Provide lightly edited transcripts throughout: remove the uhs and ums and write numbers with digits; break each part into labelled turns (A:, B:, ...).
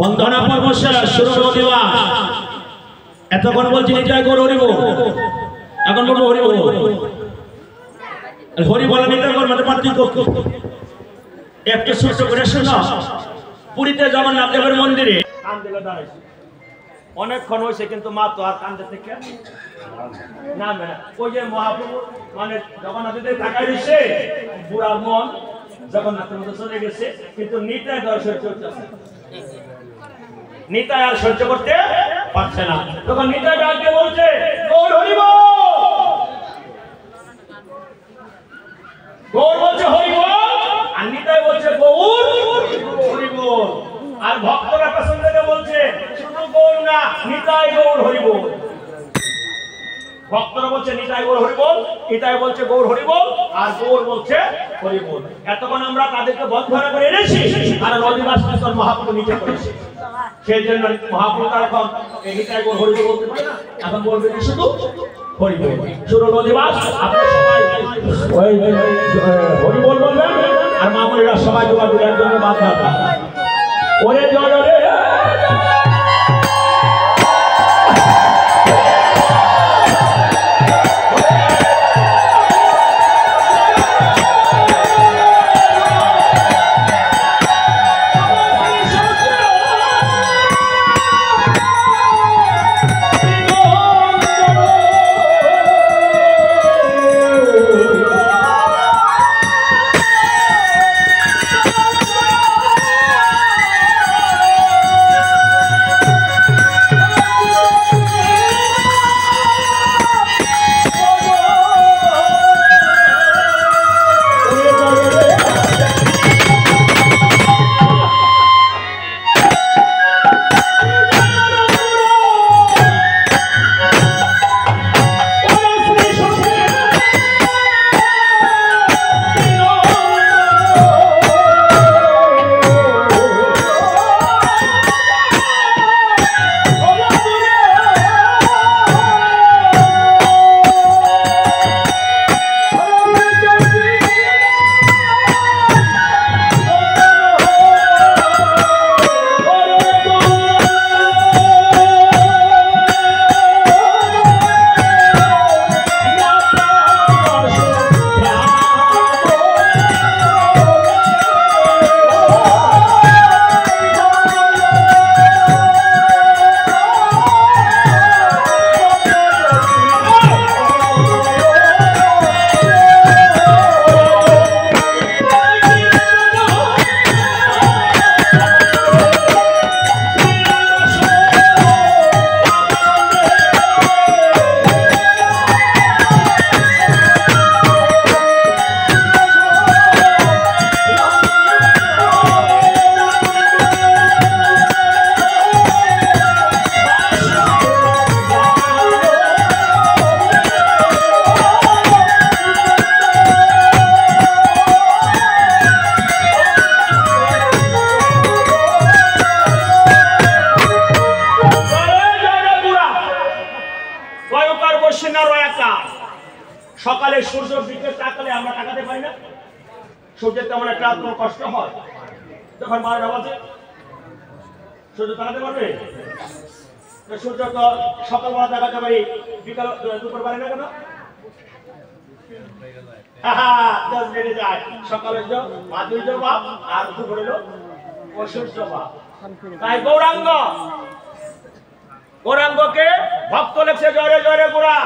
A: বন্দনা পর্ব শেষ, শুরু হলো দিবস। এতক্ষণ বলছি জয় গৌর হরি বল, এখন বলবো হরি বল। হরি বল নিতে মধ্যে পার্থক্য একটু সুস্থ করে শোনো। পুরীতে জগন্নাথ দেবের মন্দিরে কান দিলে দাঁড়াইছে অনেকক্ষণ হয়েছে, কিন্তু মা তো আর কান্দে থেকে নামবে না। ওই যে মহাপ্রভু মানে জগন্নাথ দেব টাকা দিচ্ছে, বুড়া মন জগন্নাথের মধ্যে চলে গেছে, কিন্তু নিতাই দর্শন চলতেছে, নিতাই আর সহ্য করতে পারছে না। তখন নিতাই ডাকতে বলছে গৌর হরি বল, গৌর বলছে হরি বল, আর নিতাই বলছে গৌর হরি বল। আর ভক্তরা পেছন থেকে বলছে শুধু গৌর না, নিতাই গৌর হরি বল। ভক্তরা বলছে নিতাই গৌর হরি বল, নিতাই বলছে গৌর হরি বল, আর গৌর বলছে হরি বল। এতক্ষণ আমরা তাদেরকে বন্ধনা করে এনেছি, আর নদীবাস মহাপ্রভু নিচে করেছে। সেই জন্য মহাপ্রভু এখন এই নিতাই গৌর হরি বল বলতে পারে না, এখন বলবে শুধু হরি বল। শুরু নদীবাস, আপনারা সবাই ওই হরি বল বলবেন, আর মামুনিরা সবাই তোমার দুলের জন্য বাদ রাখবেন। ওরে জয় রে সকালে সূর্যের দিকে তাকালে আমরা তাকাতে পারি না, সূর্যের তেমন একটা কষ্ট হয়। যখন 12টা বাজে সূর্য তাকাতে পারবে? সূর্য তো সকালবেলা তাকাতে পারি, বিকাল দুপুর পারে না কেন? বেড়ে যায়। সকালে মাধুর্য বাপ আর দুপুর হলো সূর্য বাপ। তাই গৌরাঙ্গ, গৌরাঙ্গকে ভক্ত লেখছে জয়রে জয়রে গোরা।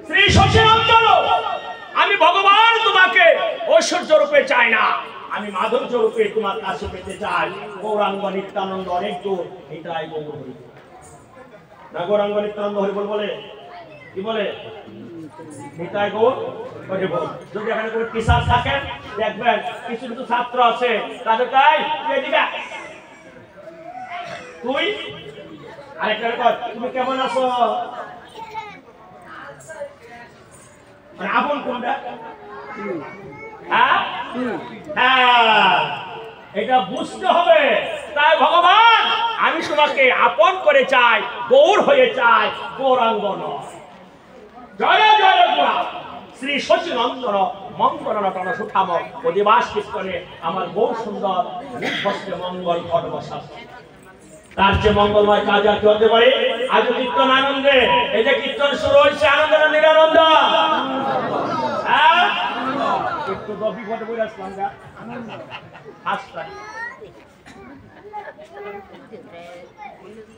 A: শ্রী সচিনন্দন, আমি ভগবান তোমাকে ঐশ্বর্য রূপে চাই না, আমি মাধুর্য রূপে তোমার কাছে পেতে চাই। গৌরাঙ্গ নিত্যানন্দ অনেক দূর, এটাই গৌর হরি না। গৌরাঙ্গ নিত্যানন্দ হরি বল বলে কি বলে? নিতাই গৌর হরি বল। যদি এখানে কোনো টিচার থাকেন দেখবেন কিছু কিছু ছাত্র আছে, তাদের তাই তুই আরেকটা তুমি কেমন আছো, আপন কোনটা? এটা বুঝতে হবে। তাই ভগবান আমি তোমাকে আপন করে চাই, গৌর হয়ে চাই, গৌরাঙ্গ নয়। জয় জয় গোরা শ্রী সচিনন্দন মঙ্গলরতন সুঠাম অধিবাস কীর্তনে আমার বহু সুন্দর নির্ভস্তে মঙ্গল ঘট বসাচ্ছে। তার যে মঙ্গলময় কাজ আর কি হতে পারে? আজ কীর্তন আনন্দে, এই যে কীর্তন শুরু হয়েছে আনন্দ না নিরানন্দ? হ্যাঁ, একটু বিপদে পড়ে আসলাম গা।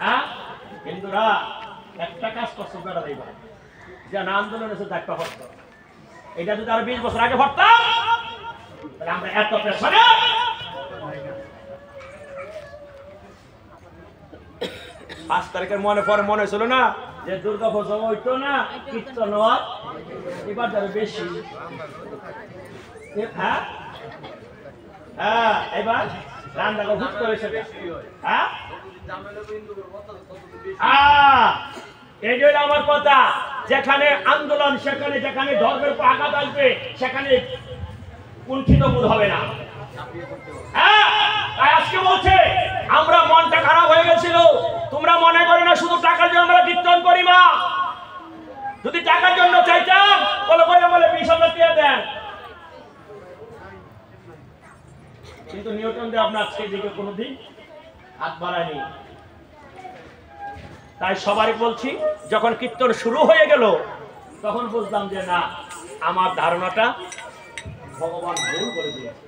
A: হ্যাঁ, হিন্দুরা একটা কাজ করছে আপনারা দেখবেন, যে আন্দোলন এসে একটা ভক্ত, এটা যদি আরো 20 বছর আগে ভরতাম তাহলে আমরা এত পেছনে। 5 তারিখের মনে ছিল না যে দুর্গা পুজো হইতো না, কীর্তন এবার যাবে বেশি। হ্যাঁ হ্যাঁ, এবার রান্না ভুট করেছে। হ্যাঁ, এই জন্য আমার কথা, যেখানে আন্দোলন সেখানে, যেখানে ধর্মের উপর আঘাত আসবে সেখানে কুণ্ঠিত বোধ হবে না। হ্যাঁ, আজকে বলছে আমরা মনটা খারাপ হয়ে গেছিল, তোমরা মনে করো না শুধু টাকার জন্য আমরা কীর্তন করি মা। যদি টাকার জন্য চাইতাম বলে 20,000 দিয়ে দেন, কিন্তু নিউটন দিয়ে আপনার সেদিকে কোনোদিন হাত বাড়ায়নি। তাই সবারই বলছি, যখন কীর্তন শুরু হয়ে গেল তখন বুঝলাম যে না, আমার ধারণাটা ভগবান ভুল করে দিয়েছে।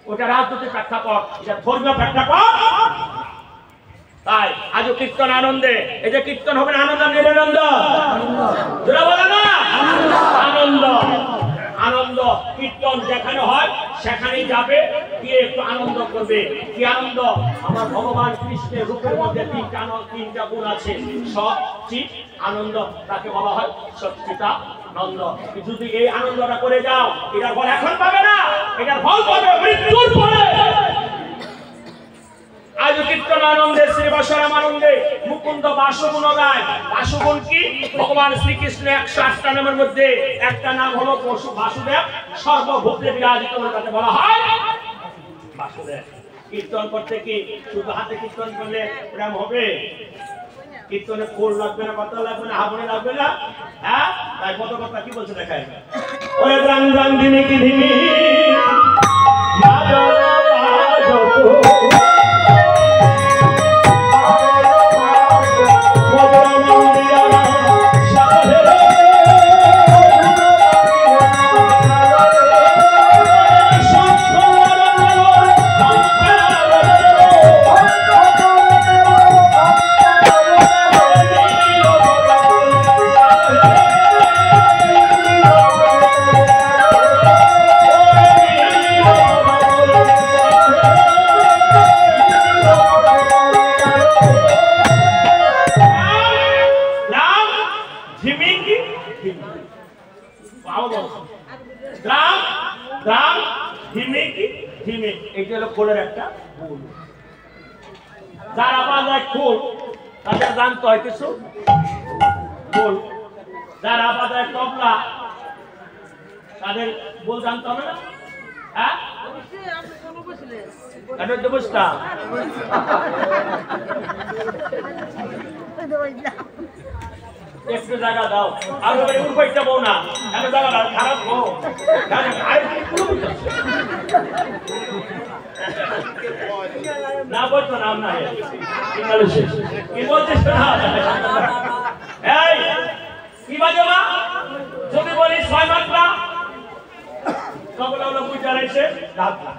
A: ওটা রাজনৈতিক প্রেক্ষাপট, এটা ধর্মীয় প্রেক্ষাপট। তাই আজও কীর্তন আনন্দে, এই যে কীর্তন হবে আনন্দ নিরানন্দ, বলে না আনন্দ। আনন্দ কীর্তন যেখানে হয় সেখানেই যাবে, গিয়ে একটু আনন্দ করবে। কি আনন্দ? আমার ভগবান কৃষ্ণের রূপের মধ্যে তিনটা গুণ আছে, সচিত আনন্দ, তাকে বলা হয় সচ্চিদানন্দ। যদি এই আনন্দটা করে যাও, এটার ফল এখন পাবে না, এটার ফল পাবে মৃত্যুর পরে। আজ কীর্তন আনন্দে, শ্রীবাসরাম আনন্দে মুকুন্দ বাসগুণ গায়। বাসগুণ কি? ভগবান শ্রীকৃষ্ণের 108টা নামের মধ্যে একটা নাম হলো বাসুদেব, সর্বভূতে বিরাজিত বলে তাকে বলা হয় বাসুদেব। কীর্তন করতে কি শুধু হাতে কীর্তন করলে প্রেম হবে? কীর্তনে ফুল লাগবে না, পাতা লাগবে না, হাবুড়ি লাগবে না। হ্যাঁ, তাই কত কথা কি বলছে দেখায়, ওরে রাং রাং ধিমি কি ধিমি যারা বাজায় খোল তাদের জানতে হয় কিছু খোল, যারা বাজায় তবলা তাদের বল জানতে হবে না। হ্যাঁ, বুঝতাম একটু জায়গা দাও, আর উপায়টা বউ না এত জায়গা খারাপ হো না বলতো না আপনার কি বলছিস কি বাজে মা? যদি বলি 6 মাত্রা তবলা হলো বুঝা রয়েছে দাদা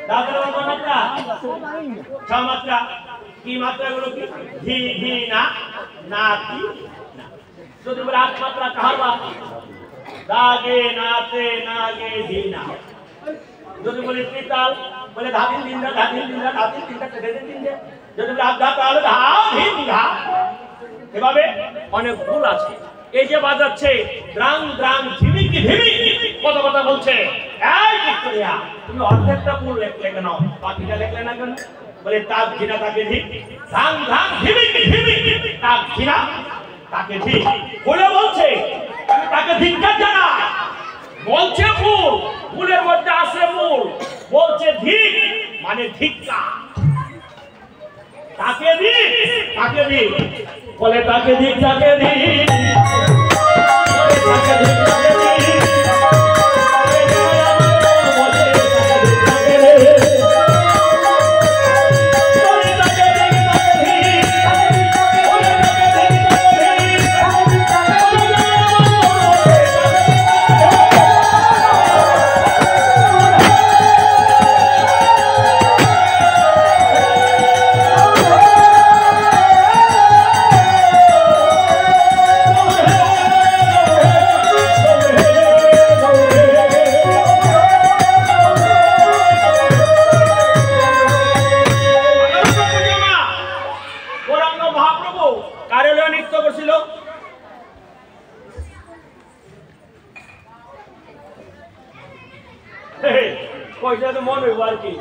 A: দাদা মাত্রা 6 মাত্রা। কি মাত্রা গুলো? কি ধি ধি না না কি না। যদি বলে 8 মাত্রা কাহাবা দাগে নাতে নাগে ধি না। যদি বলি ত্রিতাল বলে ধাদিন দিনটা ধাদিন দিনটা ধাদিন দিনটা কেটে দিন দে। যদি বলে আধা তাহলে ধা ধিন ধা। এভাবে অনেক ভুল আছে। এই যে বাজাচ্ছে দ্রাং দ্রাং ধিমিকি ধিমি কত কথা বলছে, এই ভিক্টোরিয়া তুমি অর্ধেকটা ভুল লিখলে কেন, বাকিটা লিখলে না কেন? বলে তাক ঘিনা তাকে ধি, দ্রাং দ্রাং ধিমিকি ধিমি তাক ঘিনা তাকে ধি বলে বলছে। আমি তাকে ধিক্কার জানাই, বলছে ফুল, ফুলের মধ্যে আছে মূল, বলছে ধিক মানে ধিক্কা। তাকে দি তাকে দি বলে তাকে দিক তাকে দি তাকে দিক তাকে দি কইতে মন হইব আর কি।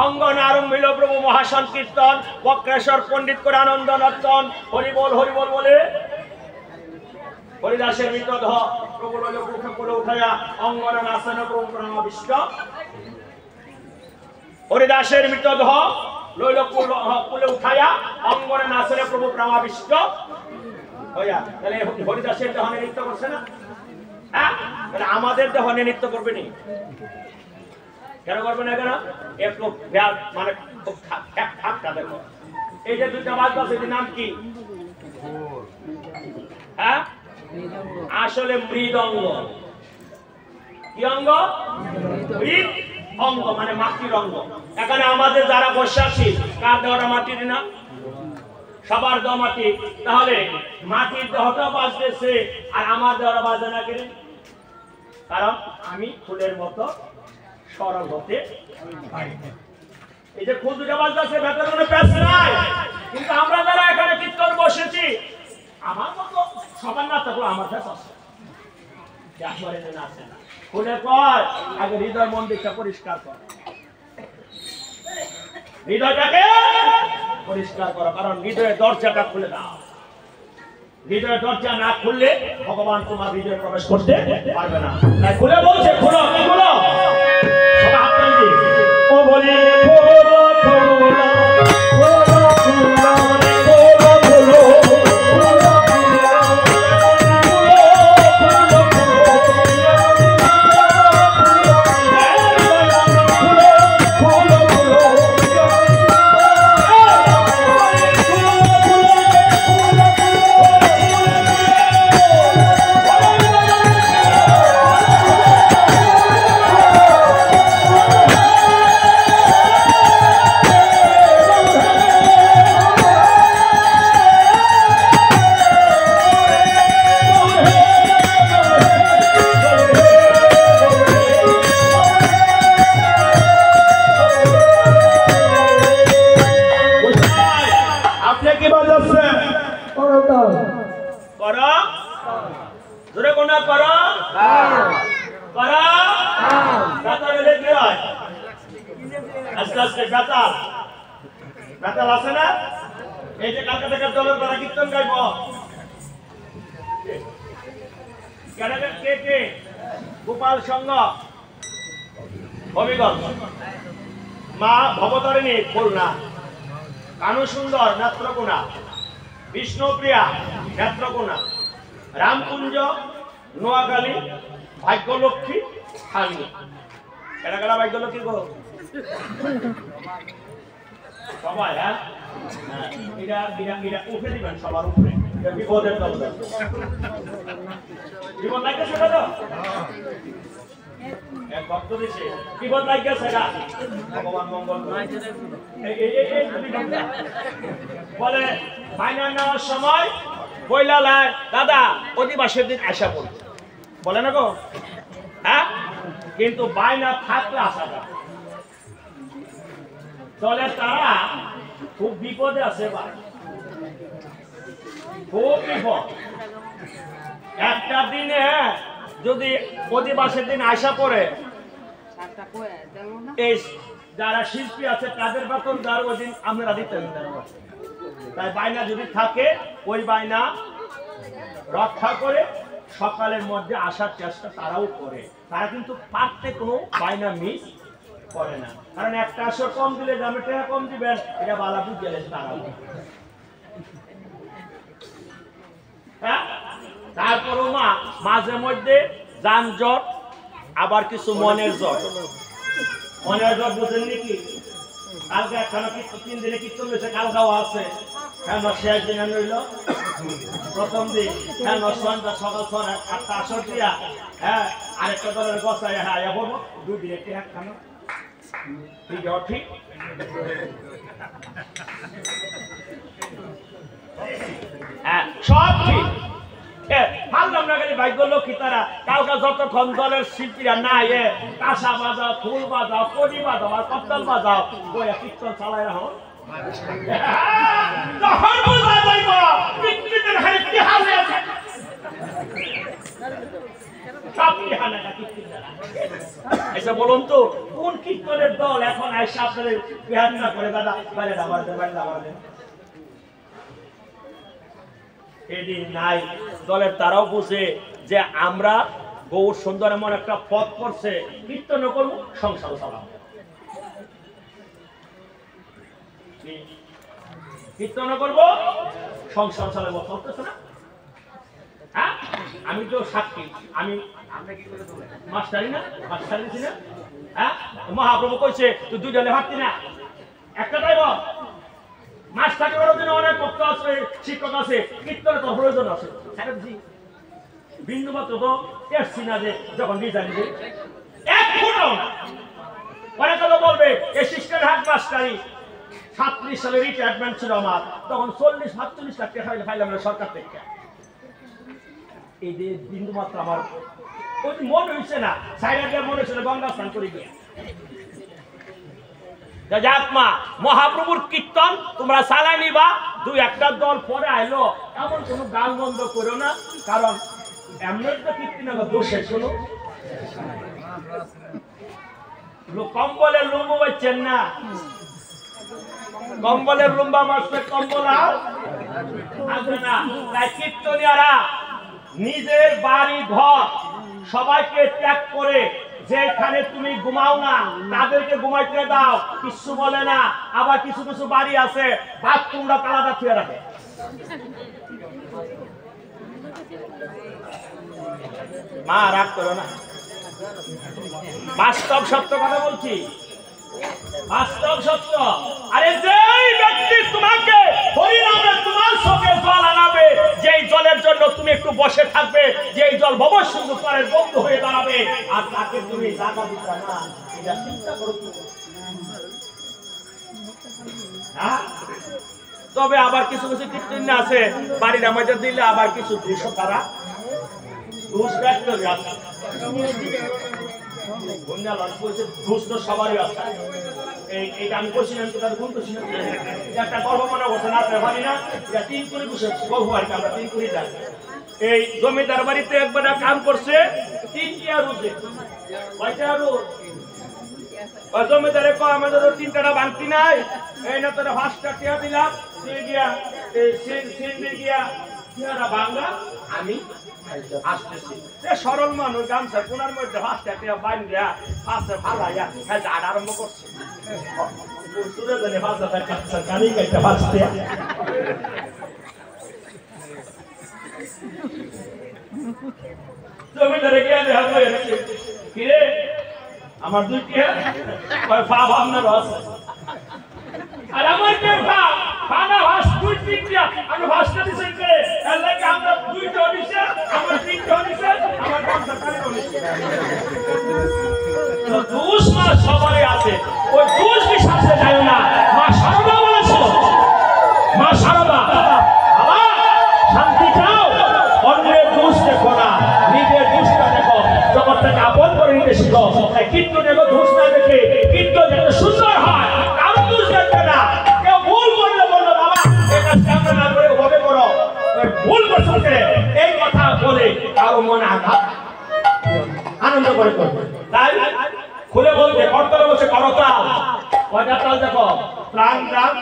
A: অঙ্গন আরম্ভিল প্রভু মহাসংকীর্তন, বক্রেশ্বর পণ্ডিত করে আনন্দ নর্তন, হরিবল হরিবল বলে হরিদাসের মৃতদেহ প্রভু লইল মুখে করে উঠাইয়া অঙ্গনে নাচেন প্রভু প্রণামাবিষ্ট। হরিদাসের মৃতদেহ লইল কুলে উঠাইয়া অঙ্গনে নাচেন প্রভু প্রণামাবিষ্ট হইয়া। তাহলে হরিদাসের দেহনে নৃত্য করছে না? হ্যাঁ, তাহলে আমাদের দেহনে নৃত্য করবে নি? কেন করবে না? কেন? একটু মানে দেখো, এই যে দুইটা বাদ্য আছে, এটির নাম কি? হ্যাঁ, আসলে মৃদঙ্গ। কি অঙ্গ? মৃদ অঙ্গ মানে মাটির অঙ্গ। এখানে আমাদের যারা বসে আছি, কার দেহটা মাটির না? সবার দেহ মাটি। তাহলে মাটির দেহটা বাজতেছে আর আমার দেহটা বাজে না কেন? কারণ আমি ফুলের মতো সরল হতে পারি। এই যে ফুল দুটা বাজতেছে, ভেতরে কোনো প্যাচ নাই, কিন্তু আমরা যারা এখানে কীর্তন বসেছি, আমার মতো সবার না থাকলো আমার কাছে আছে। ফুলের পর আগে হৃদয় মন্দিরটা পরিষ্কার কর, হৃদয়টাকে পরিষ্কার করো, কারণ হৃদয়ের দরজাটা খুলে দাও। হৃদয়ের দরজা না খুললে ভগবান তোমার হৃদয়ে প্রবেশ করতে পারবে না। তাই খুলে বলছে, খুলো খুলো, সবাই হাত তালি দিয়ে ও বলি খুলো খুলো গোপাল সংঘ হবিগঞ্জ, মা ভবতারিণী খুলনা, কানু সুন্দর নেত্রকোনা, বিষ্ণুপ্রিয়া নেত্রকোনা, রামকুঞ্জ নোয়াখালী, ভাগ্যলক্ষ্মী থানি। এটা কারা ভাগ্যলক্ষ্মী গো? সবাই। হ্যাঁ, এটা উঠে দিবেন সবার উপরে, বিপদের দল। বিপদ লাগছে তো, এক ভক্ত দিছে বিপদ লাগছে না, ভগবান মঙ্গল বলে। বাইনা নেওয়ার সময় বইলা দাদা অধিবাসের দিন আসা বলে না গো। হ্যাঁ, কিন্তু বাইনা থাকলে আসা যায়। চলে তারা খুব বিপদে আছে, খুব বিপদ। একটা দিনে যদি অধিবাসের দিন আসা পড়ে, এই যারা শিল্পী আছে তাদের বেতন দেওয়ার ওই দিন আমরা দিতে। তাই বাইনা যদি থাকে, ওই বাইনা রক্ষা করে সকালের মধ্যে আসার চেষ্টা তারাও করে। তারা কিন্তু পারতে কোনো বাইনা মিস করে না, কারণ একটা আসর কম দিলে দামে টাকা কম দিবেন, এটা বালাপুর গেলে তারাও। হ্যাঁ, তারপরও মাঝে মধ্যে যানজট, আবার কিছু মনের জট। মনের জট বুঝেন নাকি? কালকে একখানা 3 দিনে কীর্তন হয়েছে, কালকাও আছে। হ্যাঁ, শেষ দিন রইল প্রথম দিন। হ্যাঁ, সন্ধ্যা সকাল 8টা আসর দিয়া, হ্যাঁ, আরেকটা দলের গছায় হ্যাঁ বলবো 2 দিন একটি একখানা। ঠিক ঠিক হ্যাঁ, সব ঠিক। মানলাম না খালি ভাগ্যলক্ষ্মী তারা। কালকে যতক্ষণ দলের শিল্পীরা না কাঁসা বাজাও, ফুল বাজাও, কড়ি বাজাও আর কপ্তাল বাজাও, ওই কীর্তন চালায় রাখো। সব ইহানাটা কীর্তনেরা। আচ্ছা বলুন তো কোন কীর্তনের দল এখন আইসা আপনাদের ইহানা করে দাদা বাইরে দাবার দেন বাইরে দাবার দেন? এদিন নাই দলের তারাও বুঝে যে আমরা গৌর সুন্দর এমন একটা পথ করছে, কীর্তন করবো সংসার চালাবো, কীর্তন করবো সংসার চালাবো, চলতেছে না? হ্যাঁ আমি তো সাক্ষী, আমি মাস্টারি না, মাস্টারি ছিল। হ্যাঁ মহাপ্রভু কইছে তুই দুইটা লেখাচ্ছি না, একটা টাইব মাস্টার করার জন্য অনেক ভক্ত আছে, শিক্ষক আছে, কীর্তনের তো প্রয়োজন আছে। বিন্দু মাত্র তো টেরছি না যে যখন ডিজাইন দিই এক ফুটাও না। অনেকে তো বলবে অ্যাসিস্ট্যান্ট হেড মাস্টারি 37 সালে রিটায়ারমেন্ট ছিল আমার, তখন 40-45 লাখ টাকা ফাইলাম সরকার থেকে। এই যে বিন্দু মাত্র আমার ওই মন হয়েছে না, সাইডার মনে হয়েছিল গঙ্গা স্নান করে গিয়ে। যাক মা মহাপ্রভুর কীর্তন তোমরা চালাই নিবা, দুই একটা দল পরে আইলো এমন কোনো গান বন্ধ করো না, কারণ এমন একটা কীর্তন দোষে শোনো কম্বলের লুম্বু বাচ্চেন না, কম্বলের লুম্বা মাসে কম্বল আসবে না। তাই কীর্তনিয়ারা নিজের বাড়ি ঘর সবাইকে ত্যাগ করে যেখানে তুমি ঘুমাও না তাদেরকে ঘুমাইতে দাও, কিছু বলে না। আবার কিছু কিছু বাড়ি আছে বাথরুমটা তালাটা ছুঁয়ে রাখে। মা রাগ করো না, বাস্তব সত্য কথা বলছি, বাস্তব সত্য। আরে যেই ব্যক্তি তোমাকে হরিনামে তোমার চোখে জল আনাবে, যেই জলের জন্য তুমি একটু বসে থাকবে, যেই জল ভবসিন্ধু পারের বন্ধু হয়ে দাঁড়াবে, আর তাকে তুমি জায়গা দিতে না, এটা চিন্তা করো। তবে আবার কিছু কিছু কীর্তন আছে বাড়ির আমাদের দিলে আবার কিছু দুশো তারা ঘুষ ব্যক্ত আছে, ঘুষ তো সবারই আছে। এইটা আমি করছি না, তাদের গুণ করছি না, একটা গর্ব মনে করছে না পারি না, 3 কোটি ঘুষের গর্ব আর কি, আমরা 3 কোটি যাই। এই জমিদার বাড়িতে একবার কাম করছে 3টা রুজে, কয়টা রুজ? জমিদারে কয় আমাদের 3টা ভাঙতি নাই, এই না তোরা 5টা টিয়া দিলাম, গিয়া গিয়া বাংলা আমি আসতেছি। সরল মানুষ গামছা কোনার মধ্যে 5টা টিয়া বাইন দেয়া পাশে ফালাইয়া ঝাড় আরম্ভ করছে। জমিদারে গিয়া দেখা কিরে আমার 2টা ভাবনার আছে, আর আমার কে ভাবনা ভাস 2-3টা আমি ভাসটা দিছেন করে এর লাগে আমরা 2টা দিছে, আমার 3টা দিছে, আমার 5টা দিছে। তো দোষ মা সবাই আছে, ওই দোষ বিশ্বাসে যায় না। মা শারদা বলেছিল, মা শারদা বাবা শান্তি চাও, অন্যের দোষ দেখো না, নিজের দোষটা দেখো, জগৎটাকে আপন করে নিতে শিখো। তাই কীর্তনের দোষ না দেখে কীর্তন যাতে সুন্দর হয়, কারো দোষ দেখবে না। কেউ ভুল করলে বললো বাবা এটা সামনে না করে হবে করো, ভুল করছে এই কথা বলে কারো মনে আঘাত আনন্দ করে করবে। তাই খুলে বলতে কর্তব্য বলছে করতাল, কয়টা তাল দেখো, প্রাণ প্রাণ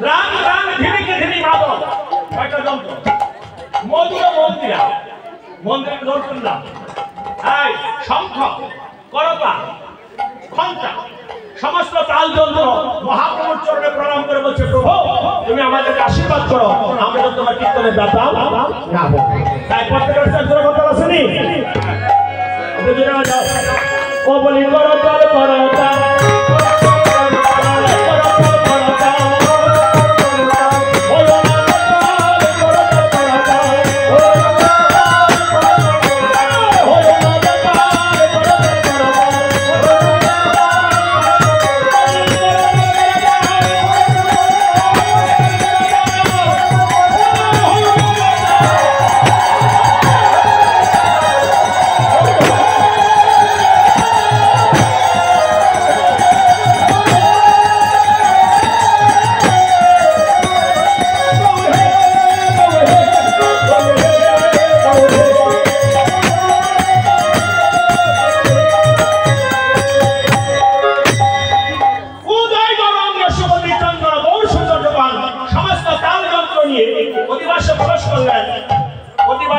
A: প্রাণ প্রাণ ধিমিকে ধিমি মাদল, কয়টা যন্ত্র, মধুর মন্দিরা মন্দিরে জোর করলাম, এই শঙ্খ করতাল ঘণ্টা সমস্ত তাল যন্ত্র মহাপ্রভুর চরণে প্রণাম করে বলছে প্রভু তুমি আমাদেরকে আশীর্বাদ করো, আমরা তো তোমার কীর্তনের দাতা না। তাই প্রত্যেকের কথা আসেনি ও বলি করতাল করতাল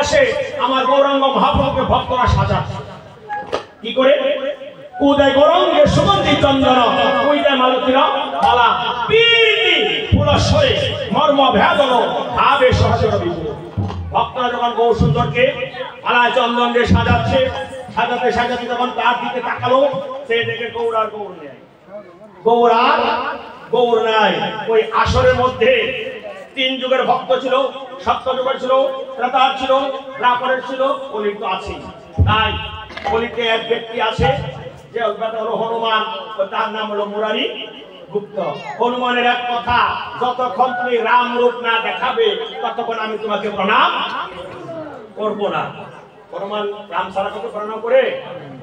A: পাশে আমার গৌরাঙ্গ মহাপ্রভুকে ভক্তরা সাজাচ্ছে কি করে উদয় গৌরাঙ্গে সুগন্ধি চন্দন উদয় মালতীর মালা পীতি ফুলস্বরে মর্ম ভেদন ভাবে সহচর বিপুল। ভক্তরা যখন গৌর সুন্দরকে মালা চন্দন দিয়ে সাজাচ্ছে সাজাতে সাজাতে যখন তার দিকে তাকালো সে দেখে গৌর আর গৌর নেই, গৌর আর গৌর নাই। ওই আসরের মধ্যে তিন যুগের ভক্ত ছিল, সপ্ত যুগের ছিল, ত্রেতার ছিল, দ্বাপরের ছিল, কলির তো আছে। তাই কলিতে এক ব্যক্তি আছে যে হলো হনুমান, তার নাম হলো মুরারি গুপ্ত। হনুমানের এক কথা, যতক্ষণ তুমি রাম রূপ না দেখাবে ততক্ষণ আমি তোমাকে প্রণাম করব না। হনুমান রাম ছাড়া কত প্রণাম করে?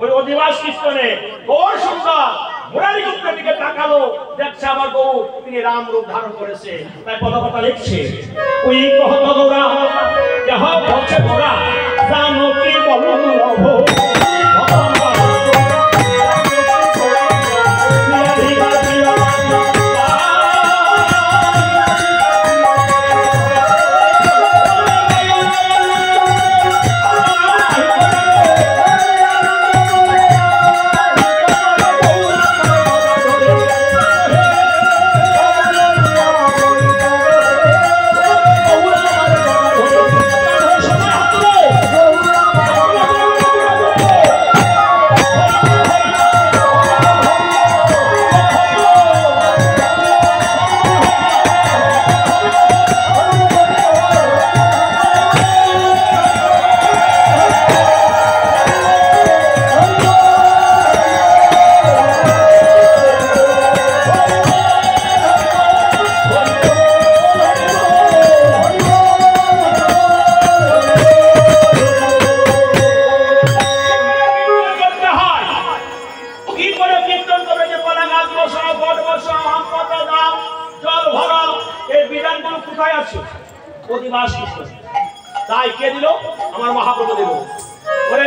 A: ওই অধিবাস কীর্তনে গৌর সুন্দর মুরারি গুপ্তের দিকে তাকালো, দেখছে আমার গৌ তিনি রাম রূপ ধারণ করেছে। তাই কথা লিখছে ওই কহত গৌরা দেহ বলছে গোরা জানো কি বলো লভ তাই কে দিল? আমার মহাপ্রভু দিল। ওরে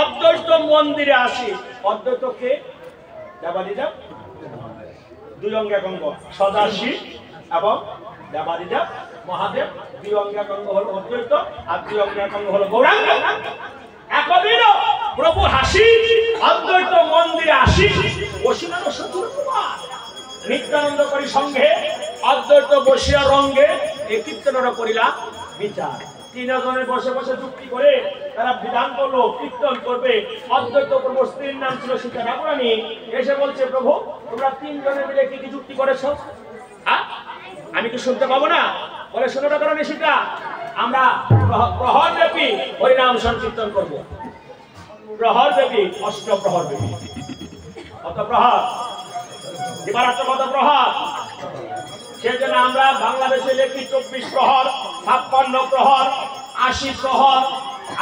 A: অদ্বৈত মন্দিরে আসি। অদ্বৈতকে দেবাদিদেব দুই অঙ্গাঙ্গ সদাশিব এবং দেবাদিদেব মহাদেব। দুই অঙ্গাঙ্গ হলো অদ্বৈত আর দুই অঙ্গাঙ্গ হলো গৌরাঙ্গ। একদিন প্রভু হাসি অদ্বৈত মন্দিরে আসি বসিলাম সতুর কুমার নিত্যানন্দ করি সঙ্গে অদ্বৈত বসিয়া রঙ্গে এই কীর্তনের করিলা বিচার। তিনজনে বসে বসে যুক্তি করে তারা বিধান করলো কীর্তন করবে। অদ্বৈত প্রভু স্ত্রীর নাম ছিল সীতা ঠাকুরানী। এসে বলছে প্রভু তোমরা তিনজনে মিলে কি কি যুক্তি করেছ? আমি কি শুনতে পাবো না? বলে শোনো ঠাকুরানী সীতা, আমরা প্রহর ব্যাপী হরিনাম সংকীর্তন করবো। প্রহর ব্যাপী অষ্টপ্রহর ব্যাপী। কত প্রহর? দিবারাত্র কত প্রহর? সেজন্য আমরা বাংলাদেশে লেখি 24 প্রহর, 56 প্রহর, 80 প্রহর,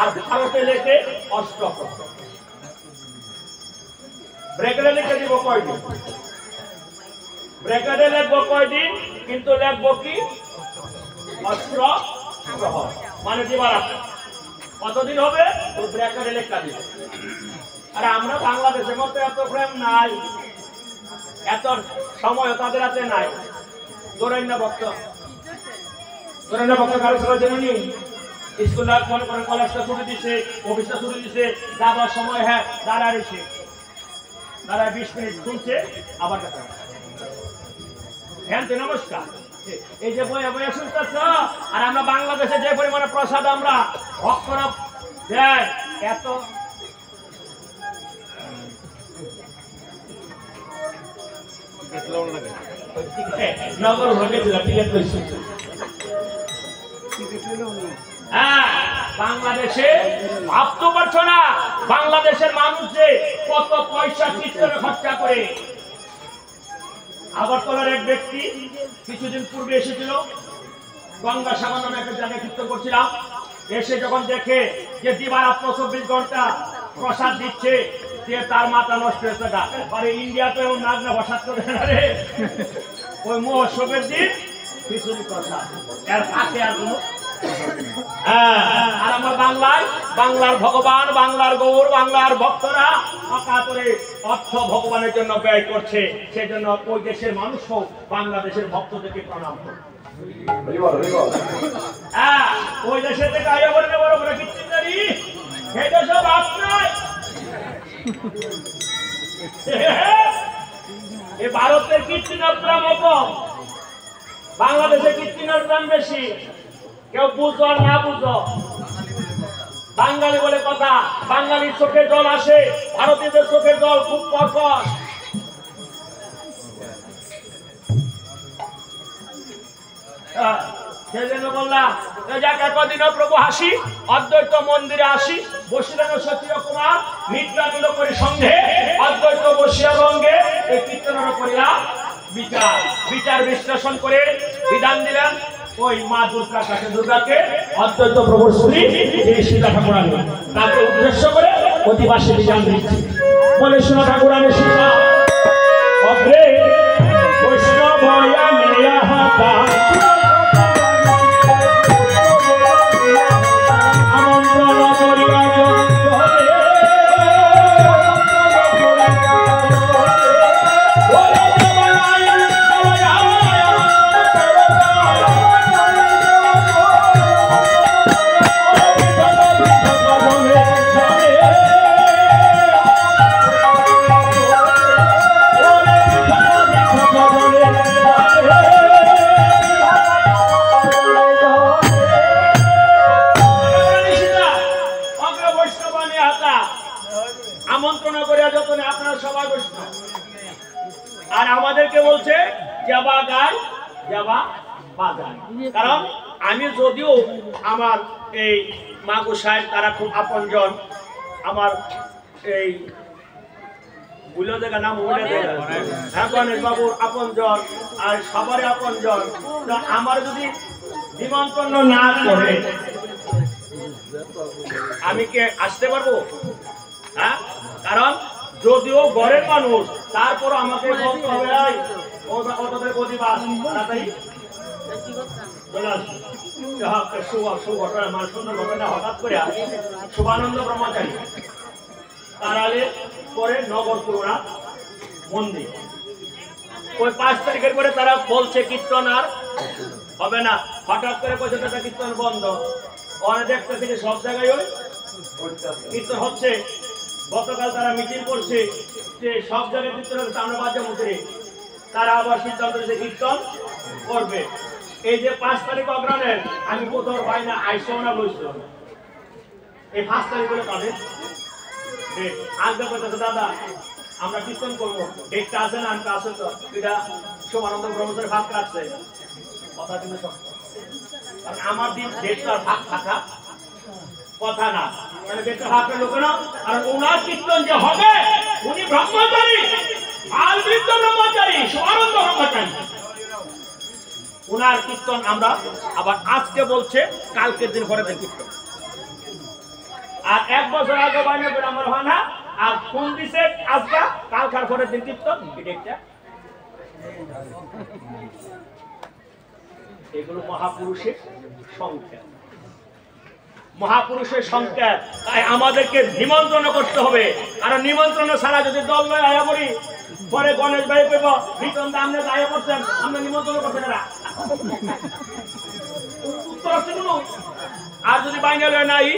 A: আর ভারতে লেখে অষ্টপ্রহর। ব্রেকেটে লিখে দিব কয়দিন? ব্রেকেটে লিখবো কয়দিন, কিন্তু লিখবো কি অষ্টপ্রহর মানে দিবারাত্র। কতদিন হবে? ওই ব্রেকেটে লেখা দিবে। আর আমরা বাংলাদেশের মতো এত প্রেম নাই, এত সময় তাদের হাতে নাই। দোরেন্না ভক্ত দোরেন্না ভক্ত কারো সবাই জেনে নি স্কুল মনে করেন কলেজটা ছুটি দিছে অফিসটা ছুটি দিছে যাবার সময় হ্যাঁ দাঁড়ায় রয়েছে দাঁড়ায় 20 মিনিট শুনছে আবার কথা হ্যাঁ নমস্কার এই যে বইয়া বইয়া শুনতেছ আর আমরা বাংলাদেশে যে পরিমাণে প্রসাদ আমরা ভক্তরা দেয় এত নগর হয়েছিল টিকিট কইছি হ্যাঁ বাংলাদেশে ভাবতে পারছো না বাংলাদেশের মানুষ যে কত পয়সা কীর্তনে খরচা করে আগরতলার এক ব্যক্তি কিছুদিন পূর্বে এসেছিল গঙ্গা সাগর নামে একটা জায়গায় কীর্তন করছিলাম এসে যখন দেখে যে দিবারাত্র 24 ঘন্টা প্রসাদ দিচ্ছে দিয়ে তার মাথা নষ্ট হয়েছে গা আরে ইন্ডিয়াতে নাগনা প্রসাদ করে না রে ওই মহোৎসবের দিন খিচুড়ি প্রসাদ এর ফাঁকে আর কোনো আর আমরা বাংলায় বাংলার ভগবান বাংলার গৌর বাংলার ভক্তরা অকাতরে অর্থ ভগবানের জন্য ব্যয় করছে সেজন্য ওই দেশের মানুষও বাংলাদেশের ভক্তদেরকে প্রণাম করে ওই দেশে থেকে আয়া বলে বড় বড় কীর্তনকারী সেই দেশে বাপ নাই এই ভারতের কীর্তনের দাম কম বাংলাদেশে কীর্তনের দাম বেশি কেউ বুঝো আর না বুঝো বাঙালি বলে কথা বাঙালির চোখে জল আসে ভারতীয়দের চোখে জল খুব কর্কশ সেজন্য বললাম যাক একদিনও প্রভু হাসি অদ্বৈত মন্দিরে আসি বসিলেন সতীয় কুমার নিদ্রা নিল করি সঙ্গে অদ্বৈত বসিয়া রঙ্গে এই কীর্তনের করিয়া বিচার বিচার বিশ্লেষণ করে বিধান দিলেন ওই মা দুর্গার কাছে দুর্গাকে অদ্বৈত প্রভুর স্ত্রী যিনি সীতা ঠাকুরানী তাকে উদ্দেশ্য করে অধিবাসী বিধান দিচ্ছে বলে শোনো ঠাকুরানী সীতা অগ্রে বৈষ্ণবয়া নেয়া হাতা আর আমাদেরকে বলছে যাবা গায় যাবা বাজায় কারণ আমি যদিও আমার এই মাগো সাহেব তারা খুব আপনজন আমার এই বুঝলো জায়গা নাম বুঝলে হ্যাঁ গণেশ বাবুর আপনজন আর সবারই আপনজন তো আমার যদি নিমন্ত্রণ না করে আমি কে আসতে পারবো হ্যাঁ কারণ যদিও ঘরের মানুষ তারপর আমাকে বলতে হবে হঠাৎ করে শুভানন্দ ব্রহ্মচারী তারালে পরে নগর পুরোনা মন্দির ওই 5 তারিখের পরে তারা বলছে কীর্তন আর হবে না হঠাৎ করে পয়সা কীর্তন বন্ধ ওখানে দেখতে থেকে সব জায়গায় ওই কীর্তন হচ্ছে গতকাল তারা মিটিং করছে যে সব জায়গায় কীর্তন হচ্ছে আমরা বাজা মুখে তারা আবার সিদ্ধান্ত নিয়েছে কীর্তন করবে এই যে 5 তারিখ অগ্রহণের আমি কোথাও পাই না আইসও না বলছিল এই 5 তারিখ বলে পাবে আগে বলতেছে দাদা আমরা কীর্তন করবো ডেটটা আছে না আমি আছে তো এটা শুভানন্দ ব্রহ্মচারী ভাগ রাখছে কথা কিন্তু সত্য কারণ আমার দিন ডেটটার ভাগ থাকা কথা না মানে ডেটটা ভাগের লোক না আর ওনার কীর্তন যে হবে উনি ব্রহ্মচারী আলবৃদ্ধ ব্রহ্মচারী শুভানন্দ ব্রহ্মচারী ওনার কীর্তন আমরা আবার আজকে বলছে কালকের দিন পরে দিন কীর্তন আর 1 বছর আগে বানিয়ে করে আমার হয় না আর কোন দিছে আজকে কালকার পরের দিন কীর্তন এটা এগুলো মহাপুরুষের সংকেত মহাপুরুষের সংকেত তাই আমাদেরকে নিমন্ত্রণ করতে হবে কারণ নিমন্ত্রণ ছাড়া যদি দল নয় আয়া বলি পরে গণেশ ভাই কইব বিতন দা আমনে যাই করছেন আমরা নিমন্ত্রণ করতে না উত্তর আছে কোনো আর যদি বাইনা লয় নাই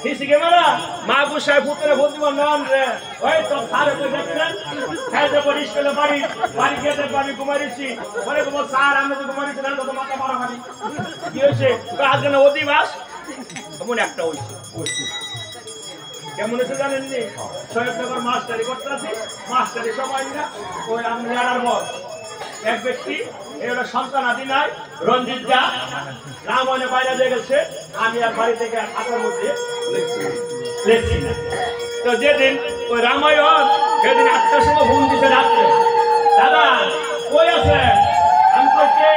A: কিসি ক্যামেরা মা গুসায় পুত্রে বলদিব নন রে ওই তো সারে তো দেখছেন খাইতে পড়ি স্কুলে বাড়ি গেতে বাড়ি ঘুমাইছি পরে বলবো স্যার আমরা তো ঘুমাইছি না তো মাথা মারা মারি কি হয়েছে তো আজকে না অধিবাস এমন একটা হয়েছে কেমন হয়েছে জানেন নি সৈয়দনগর মাস্টারি করতে আছি মাস্টারি সময় না ওই আমি নেড়ার বল এক ব্যক্তি এটা সন্তান আদি নাই রঞ্জিত দা রামায়ণে বাইরে দিয়ে গেছে আমি আর বাড়ি থেকে হাতের মধ্যে লেখছি না তো যেদিন ওই রামায়ণ সেদিন 8টার সময় ফোন দিছে রাত্রে দাদা কই আছে আমি কই কে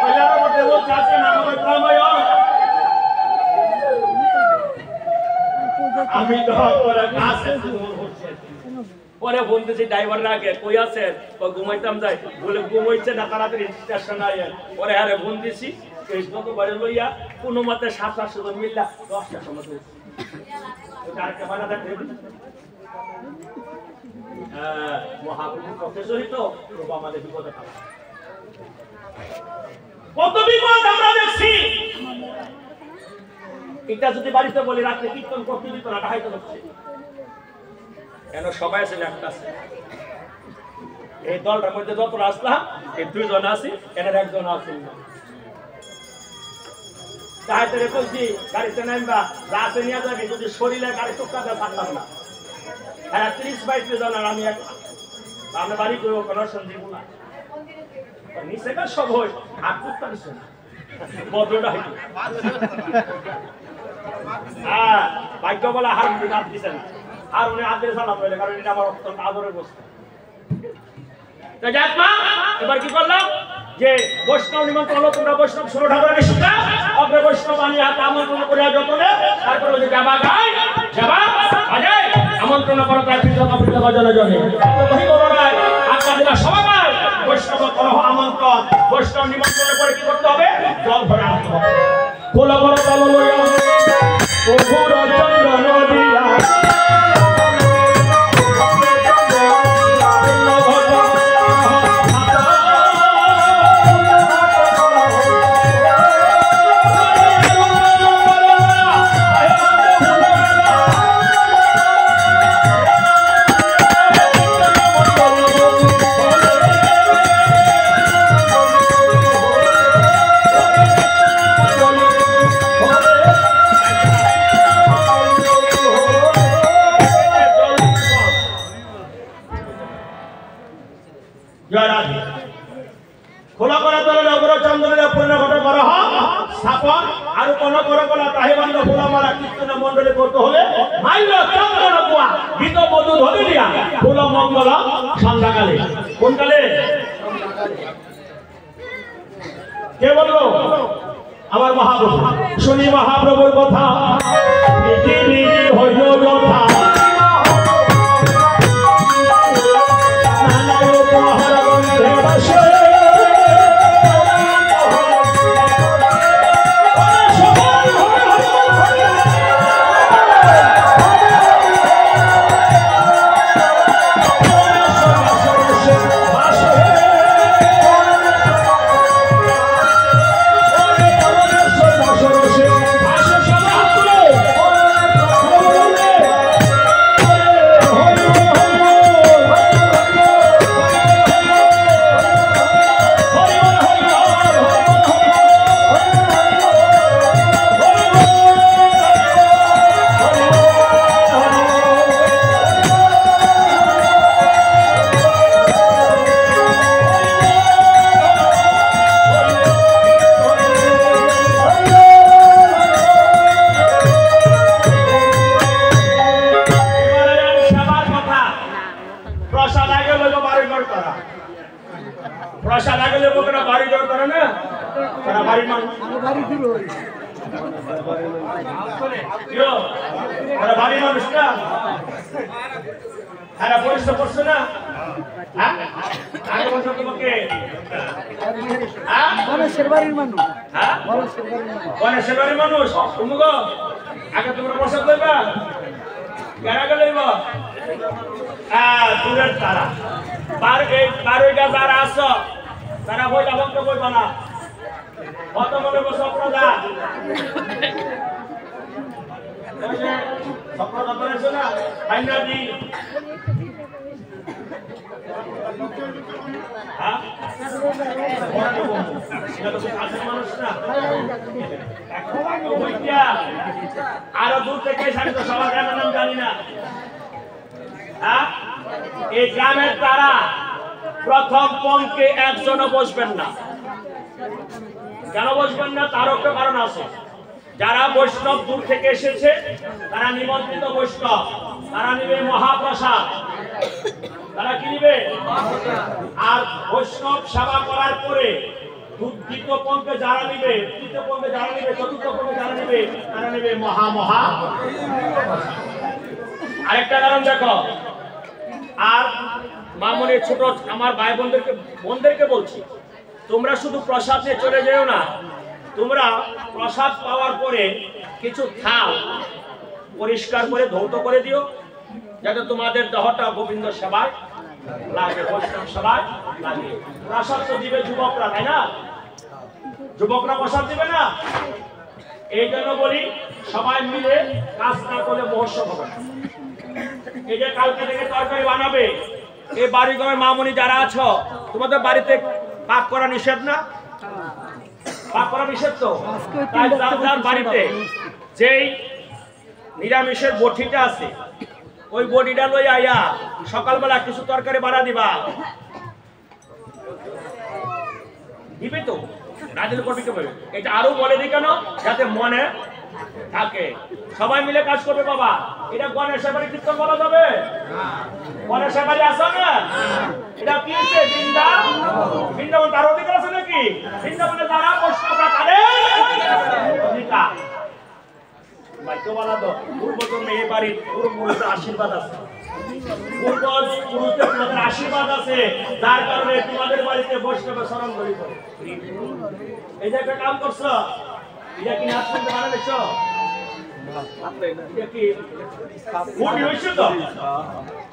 A: কইলার মধ্যে বলছে আছে না আমার রামায়ণ আমি তো তোর কাছে পরে ফোন দিয়েছি ড্রাইভাররা আগে কই আছেন ঘুমাইতাম যাই বলে ঘুমাইছে না তাড়াতাড়ি স্টেশন আইয়েন পরে আরে ফোন দিয়েছি কৃষ্ণকে বাড়ি লইয়া কোনো মতে 7-8 জন মিললা 10টার সময় আরেকটা বাধা দেখে মহাপ্রভু প্রফেসরই তো আমাদের বিপদে খাওয়া কত বিপদ আমরা দেখছি এটা যদি বাড়িতে বলি রাত্রে কীর্তন করতে দিত না ঢাইতে হচ্ছে কেন সবাই আছে একটা আছে এই দলটার মধ্যে যত আসলাম এই 2 জন আছি এর একজন আছে তাইতে বলছি গাড়িতে নামবা রাতে নিয়ে যাবি যদি শরীরে গাড়ি টুকটাতে থাকলাম না হ্যাঁ 30-32 জন আর আমি আমরা বাড়ি করবো কোনো সন্দীপ না নিচে কাজ সব হয় হাত টুকটা দিচ্ছে না বদলটা হইল হ্যাঁ ভাগ্য বলা হার হাত দিছে না আর উনি আদরে সালাম হইলে কারণ এটা আমার অত্যন্ত আদরের বস্তু তো যাক মা এবার কি করলাম যে বৈষ্ণব নিমন্ত্রণ হলো তোমরা বৈষ্ণব 16 ঠাকুরকে শিখা অগ্রে বৈষ্ণব আনি হাতে আমন্ত্রণ করে যতনে তারপরে ওই যাবা গায় যাবা আজে আমন্ত্রণ করো তার পিছন অপেক্ষা গজনে জনে কই করো না আপনারা সবাই বৈষ্ণব করো আমন্ত্রণ বৈষ্ণব নিমন্ত্রণ করে কি করতে হবে জল ভরে আনতে হবে কোলা বড় জল লইয়া প্রভুর চন্দ্র নদিয়া খোলা করা তলে অগ্র চন্দ্রের পূর্ণ ঘটে করা স্থাপন আর কোন করে বলা তাহিবান্ধ খোলা মারা কীর্তন মণ্ডলী করতে হলে মাইল চন্দ্র কুয়া গীত মধু ধরে দিয়া ফুল মঙ্গল সন্ধ্যাকালে কোন কালে কে বললো আমার মহাপ্রভু শুনি মহাপ্রভুর কথা পৃথিবী হইল যথা প্রসাদ আগে লোক না বাড়ি ঘর করে না তারা বাড়ির মানুষ বাড়ি দিল তারা বাড়ির মানুষ না তারা পরিশ্রম করছে না আগে বছর তোমাকে গণেশের বাড়ির মানুষ গণেশের বাড়ির মানুষ তুমি গো আগে তোমরা প্রসাদ দেবা কেন গেলইব দূরের তারা বারোইটা যারা আছো তারা বইটা বন্ধ করবো না কত মনে করছো আপনারা স্বপ্ন করেছো না ফাইনালি আরো দূর থেকে সবার নাম জানি না এই গ্রামের তারা প্রথম পঙ্কে একজনও বসবেন না কেন বসবেন না তার একটা কারণ আছে যারা বৈষ্ণব দূর থেকে এসেছে তারা নিমন্ত্রিত বৈষ্ণব তারা নিবে মহাপ্রসাদ তারা কি নিবে আর বৈষ্ণব সেবা করার পরে দ্বিতীয় পঙ্কে যারা নিবে তৃতীয় পঙ্কে যারা নিবে চতুর্থ পঙ্কে যারা নিবে তারা নিবে মহা আরেকটা কারণ দেখো আর মামনি ছোট আমার ভাই বোনদেরকে বলছি তোমরা শুধু প্রসাদ নিয়ে চলে যেও না তোমরা প্রসাদ পাওয়ার পরে কিছু থাল পরিষ্কার করে ধৌত করে দিও যাতে তোমাদের দেহটা গোবিন্দ সেবায় লাগে বৈষ্ণব সেবায় লাগে প্রসাদ তো দিবে যুবকরা তাই না যুবকরা প্রসাদ দিবে না এই জন্য বলি সবাই মিলে কাজ না করলে মহোৎসব হবে না এই যে কালকে থেকে তরকারি বানাবে এই বাড়িঘরের মামনি যারা আছো তোমাদের বাড়িতে পাক করা নিষেধ না পাক করা নিষেধ তো তাই যার বাড়িতে যেই নিরামিষের বটিটা আছে ওই বটিটা লই আইয়া সকালবেলা কিছু তরকারি বানা দিবা দিবে তো রাজের কবিকে বলে এটা আরো বলে দিই কেন যাতে মনে থাকে সবাই মিলে কাজ করবে বাবা এটা গণেশের বাড়ি কীর্তন বলা যাবে গণেশের বাড়ি আসো না এটা কি হচ্ছে বৃন্দাবন তার অধিকার আছে নাকি বৃন্দাবনে যারা বৈষ্ণবরা তাদের অধিকার ভাইকে বলা তো পূর্বজন্মে এই বাড়ির পূর্বপুরুষের আশীর্বাদ আছে পূর্বপুরুষদের তোমাদের আশীর্বাদ আছে যার কারণে তোমাদের বাড়িতে বৈষ্ণবের শরণ ধরি করে এই যে একটা কাম করছো এটা কি নাচ করতে বানা দেখছো এটা কি ফুটি হয়েছে তো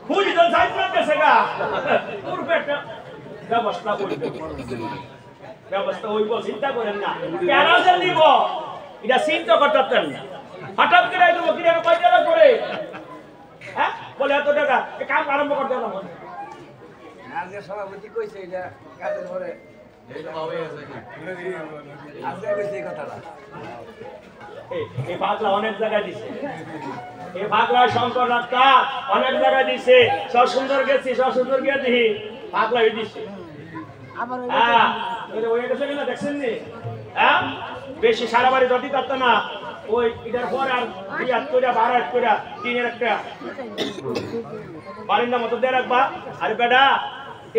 A: ফুটি তো যাই না গেছে গা পূর্বে একটা ব্যবস্থা করবে ব্যবস্থা হইব চিন্তা করেন না কেন যে নিব এটা চিন্তা করতেন না হঠাৎ করে দেবো কিনে পয়সা করে হ্যাঁ বলে এত টাকা কাম আরম্ভ করতে হবে আজকে সভাপতি কইছে এটা কাজের পরে এই পাগলা অনেক জায়গায় দিছে এই পাগলা শঙ্কর রাস্তা অনেক জায়গায় দিছে সব সুন্দর গেছি সব সুন্দর গিয়ে দিহি পাগলা দিছে হ্যাঁ ওই গেছে কিনা দেখছেন নি হ্যাঁ বেশি সারা বাড়ি যদি করতো না ওই এটার পর আর 2 করে 12 করে তিনের একটা বারিন্দার মতো দিয়ে রাখবা আরে বেটা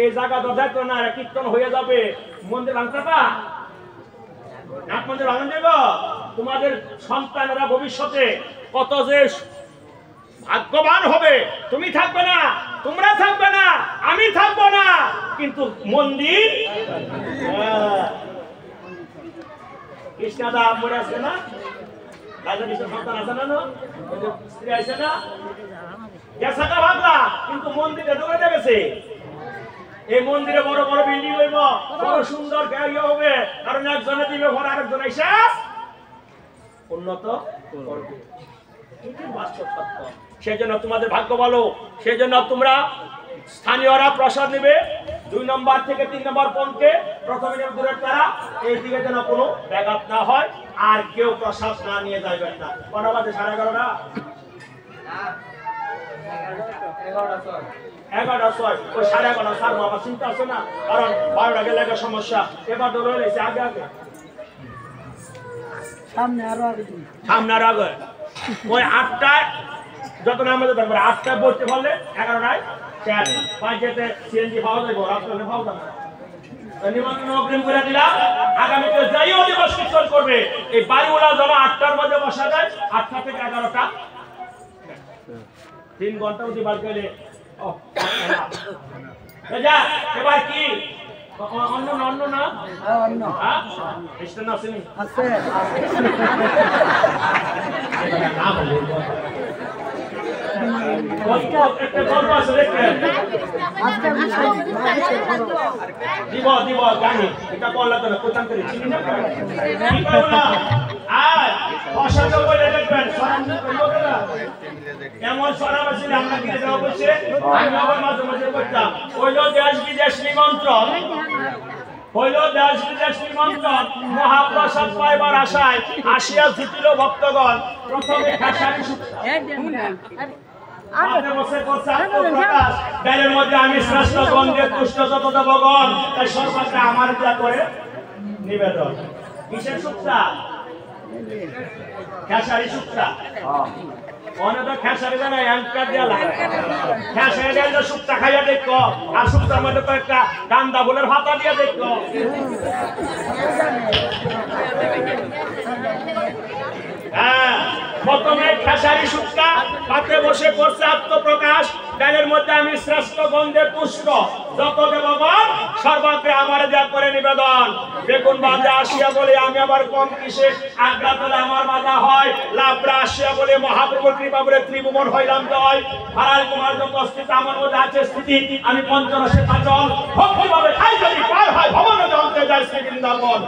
A: এই জায়গা দরজা তো না কীর্তন হয়ে যাবে মন্দির ভাঙতেবা নাট মন্দির ভাঙন দেব তোমাদের সন্তানেরা ভবিষ্যতে কত যে ভাগ্যবান হবে তুমি থাকবে না তোমরা থাকবে না আমি থাকবো না কিন্তু মন্দির কৃষ্ণদা মরে আসবে না রাজা কৃষ্ণ সন্তান আছে না স্ত্রী আছে না গেছাকা ভাগলা কিন্তু মন্দিরে ঢুকে দেখেছে এই মন্দিরে বড় বড় বিল্ডিং হইব বড় সুন্দর গাড়ি হবে কারণ একজনে দিবে ঘর আরেকজন এসে উন্নত করবে এটাই বাস্তব সত্য সেজন্য তোমাদের ভাগ্য ভালো সেজন্য তোমরা স্থানীয়রা প্রসাদ নেবে 2 নম্বর থেকে 3 নম্বর পঙ্কে প্রথমে নেবে দূরের তারা এই দিকে যেন কোনো ব্যাঘাত না হয় আর কেউ প্রসাদ না নিয়ে যাবেন না কটা বাজে 11:30 11:06 ওই 11:30 সার বাবা চিন্তা আছে না কারণ 12টা গেলে একটা সমস্যা এবার ধরে রয়েছে আগে আগে সামনে আরো আগে ওই 8টায় যত নামে যেতে পারবে 8টায় বসতে পারলে 11টায় 5 সিএনজি পাওয়া যাবে রাস্তায় পাওয়া যাবে নিমন্ত্রণ অগ্রিম করে দিলাম আগামীতে যাইও দিবস কীর্তন করবে এই বাড়িওয়ালা যেন 8টার মধ্যে বসা যায় 8টা থেকে 11টা 3 ঘন্টা অবধি বাদ গেলে এবার কি অন্য না অন্য খ্রিস্টান আসেনি আছে একটা গল্প আছে দেখেন দিব দিব জানি এটা বললা তো কোথান করে চিনি না কি বললা আর অসাধ্য বলে দেখবেন সরান করলো না এমন সরাব আছে আমরা কি দেওয়া বলছে আমি আবার মাঝে মাঝে করতাম হইলো দেশ বিদেশ নিমন্ত্রণ হইলো দেশ বিদেশ নিমন্ত্রণ মহাপ্রসাদ পাইবার আশায় আসিয়া জুটিল ভক্তগণ প্রথমে খাসারি ডালের মধ্যে আমি শ্রেষ্ঠ গন্ধে তুষ্ট যত ভগবান তাই সর্বত্র আমার যা করে নিবেদন কিসের শুক্তা খেসারি শুক্তা অনেক খেসারি জানা অ্যাঙ্কার দিয়া লাগে খেসারি দিয়ে শুক্তা খাইয়া দেখো আর শুক্তার মধ্যে কয়েকটা গান্দা ফুলের হাতা দিয়ে দেখো হ্যাঁ প্রথমে খেসারি শুক্তা পাতে বসে করছে আত্মপ্রকাশ ডালের মধ্যে আমি শ্রেষ্ঠ গন্ধে পুষ্ট যত দেবগণ সর্বত্র আমার যা করে নিবেদন বেগুন বাজা আসিয়া বলে আমি আবার কম কিসে আজ্ঞা তোলে আমার বাজা হয় লাভরা আসিয়া বলে মহাপ্রভুর কৃপা বলে ত্রিভুবন হইলাম জয় হারাল কুমার যত অস্তিত্ব আমার মধ্যে আছে স্থিতি আমি পঞ্চরসে কাজল ভক্তিভাবে খাই যদি পার হয় ভবনে জলতে যায় শ্রী বৃন্দাবন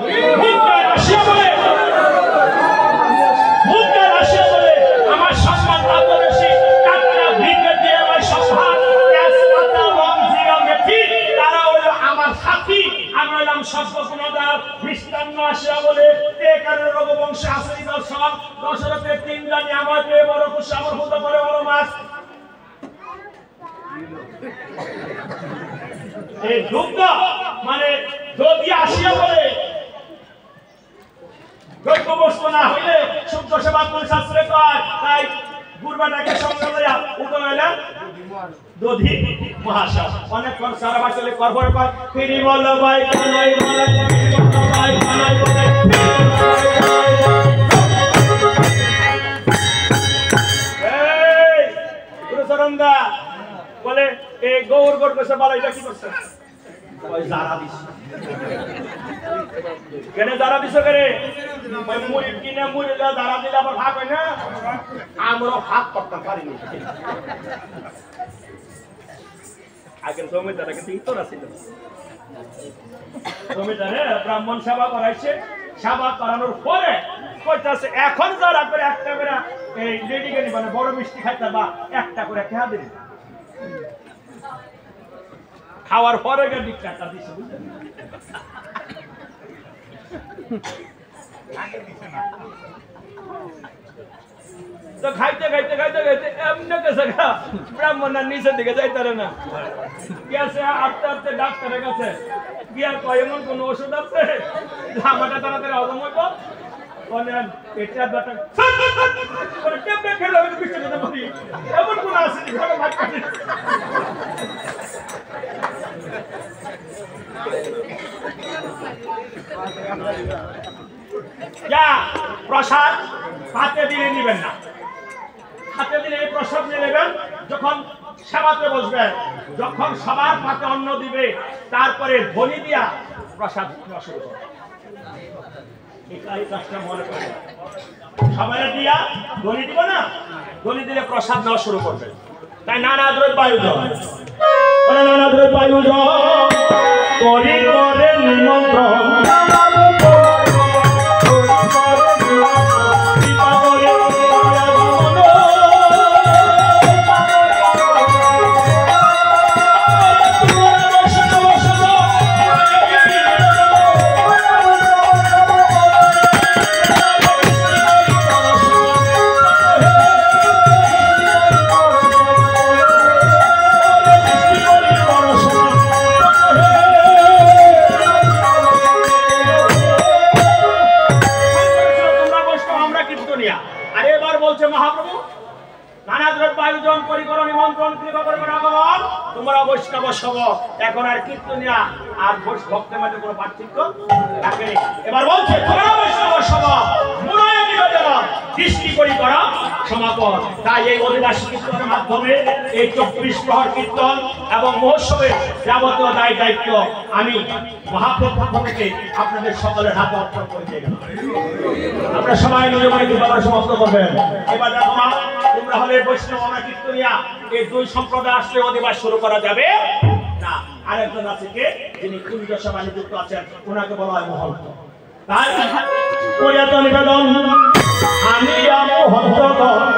A: আসিয়া বলে আমার সম্মান প্রাপ্ত বেশি টাকা ভিড়ে দিয়ে আমার সম্মান তেজপাতা রং জিরা মেথি তারা হলো আমার সাথী আমি হলাম সর্বগুণদার মিষ্টান্ন আসিয়া বলে তে কারণে রঘুবংশে আসরি দর্শন দশরথের তিন জানি আমার পেয়ে বড় খুশি আমার হতে পারে বড় মাছ এই দুগ্ধ মানে যদি আসিয়া বলে যোগ্য বস্তু না হইলে শুদ্ধ সেবা করে শাস্ত্রে কয় তাই গুরবাটাকে সঙ্গে করে উঠে এলেন দধি মহাশয় অনেক কোন সারা ভাষালে করবরে কয় ফিরি বলো ভাই কানাই বলে ভাই কানাই বলে এই গুরুচরণদা বলে এই গৌর গৌর কইছে বলে এটা কি করছে ওই জারা দিছ কেন জারা দিছ করে ওই মুড়ি কিনে মুড়িলা জারা দিলে আবার ভাগ হয় না আমরা ভাগ করতে পারিনি আগের জমিদার কিন্তু ইতর আছিল জমিদারে ব্রাহ্মণ সেবা করাইছে সেবা করানোর পরে কইতাছে এখন যারা করে একটা করে এই লেডিকে মানে বড় মিষ্টি খাইতে বা একটা করে খেয়া দিবি খাওয়ার পরে গিয়ে ডিক্টারটা দিছে বুঝলেন তো খাইতে খাইতে খাইতে খাইতে এমনি কেসে ব্রাহ্মণের নিচের দিকে যাইতারে না গেছে আস্তে আস্তে ডাক্তারের কাছে গিয়া কয় এমন কোন ওষুধ আছে আমাটা তাড়াতাড়ি হজম হইব বলেন এটা ব্যাটা করে টেপে খেলে আমি পিছনে যেতে পারি এমন কোন আছে ঘরে ভাত খাচ্ছি প্রসাদ হাতে দিলে নিবেন না হাতে দিলে এই প্রসাদ নিয়ে নেবেন যখন সেবাতে বসবেন যখন সবার পাতে অন্ন দিবে তারপরে ধ্বনি দিয়া প্রসাদ শুরু করবে এই কাজটা মনে করে সবাই দিয়া ধ্বনি দিব না ধ্বনি দিলে প্রসাদ নেওয়া শুরু করবে তাই নানা দ্রব্য আয়োজন নানা দ্রব্য আয়োজন করি করে নিমন্ত্রণ এখন আর কীর্তনিয়া আর ভক্তের মধ্যে কোনো পার্থক্য থাকে এবার বলছে দৃষ্টি করি করা সমাপন তাই এই অধিবাসী কীর্তনের মাধ্যমে এই 24 প্রহর কীর্তন এবং মহোৎসবের যাবতীয় দায় দায়িত্ব আমি মহাপ্রভু থেকে আপনাদের সকলের হাতে অর্পণ করে দিয়ে গেলাম। আপনারা সবাই নিজে মনে সমাপ্ত করবেন। এবার দেখো তোমরা হলে বৈষ্ণব আমরা কীর্তনিয়া, এই দুই সম্প্রদায় আসলে অধিবাস শুরু করা যাবে না। আরেকজন আছে কে, যিনি কুঞ্জ সভা নিযুক্ত আছেন, ওনাকে বলা হয় মহন্ত। তাই পরিয়াত নিবেদন আমি মহন্তগণ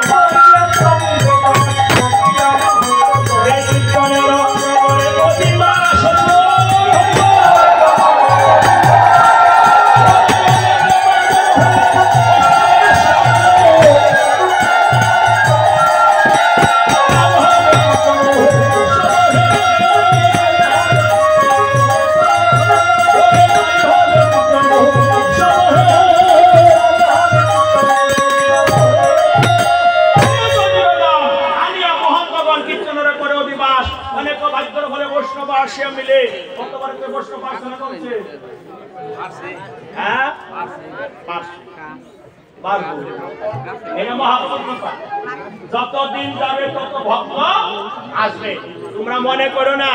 A: মিলে কতবার বৈষ্ণব প্রার্থনা করছে? হ্যাঁ, যতদিন যাবে তত ভক্ত আসবে। তোমরা মনে করো না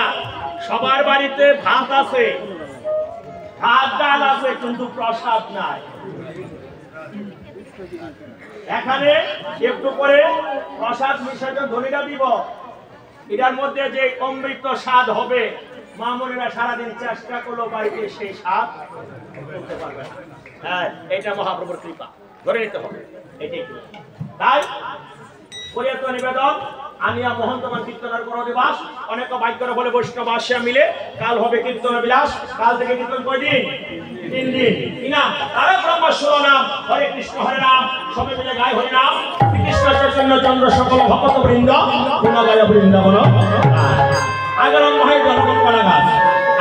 A: সবার বাড়িতে ভাত আছে, ভাত ডাল আছে, কিন্তু প্রসাদ নাই। এখানে একটু করে প্রসাদ বিসর্জন ধনীরা দিব, এটার মধ্যে যে অমৃত স্বাদ হবে, মামুনেরা সারাদিন চেষ্টা করলো বাড়িতে সেই স্বাদ করতে পারবে না। হ্যাঁ, এটা মহাপ্রভুর কৃপা, ধরে নিতে হবে। এটাই তাই পরিয়াত নিবেদন আনিয়া মহন্তগণ কীর্তনের গণদিবাস, অনেক ভাগ্যের বলে বৈষ্ণব আসিয়া মিলে কাল হবে কীর্তন বিলাস। কাল থেকে কীর্তন কয়দিন? 3 দিন। ইনাম তারা ব্রহ্ম নাম হরে কৃষ্ণ হরে রাম, সবাই মিলে গায় হরে নাম। কৃষ্ণ চৈতন্য চন্দ্র সকল ভক্ত বৃন্দ গুণগায় বৃন্দাবন। আগারাম ভাই জনগণ কলাগাছ,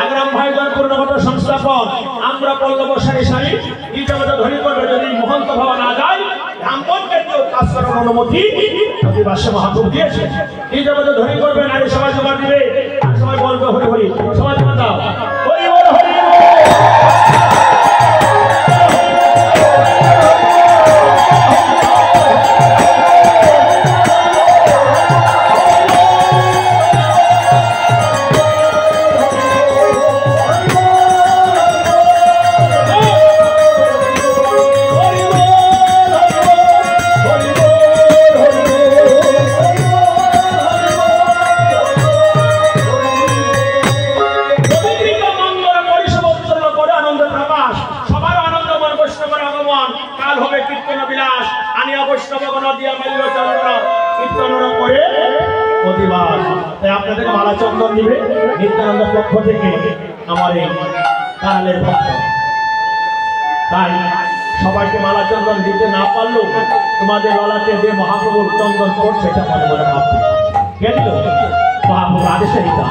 A: আগারাম ভাই জন পূর্ণগত সংস্থাপন, আমরা পল্লব সারি সারি এই জগতে ধনী করবে। যদি মহন্ত ভাবা না যায়, ব্রাহ্মণকে কেউ কাজ করার অনুমতি অধিবাসে মহাপ্রভু দিয়েছে। এই জগতে ধনী করবে, নারী সমাজ জমা দিবে, সবাই বলবে হরি হরি, সমাজ জমা দাও হরি বল হরি। আপনাদের মালা চন্দন দিবে নিত্যানন্দ পক্ষ থেকে আমার এই কালের ভক্ত। তাই সবাইকে মালা চন্দন দিতে না পারলেও তোমাদের ললাটে যে মহাপ্রভুর চন্দন করছে এটা মনে মনে ভাববে। কেন মহাপ্রভুর আদেশে দিতে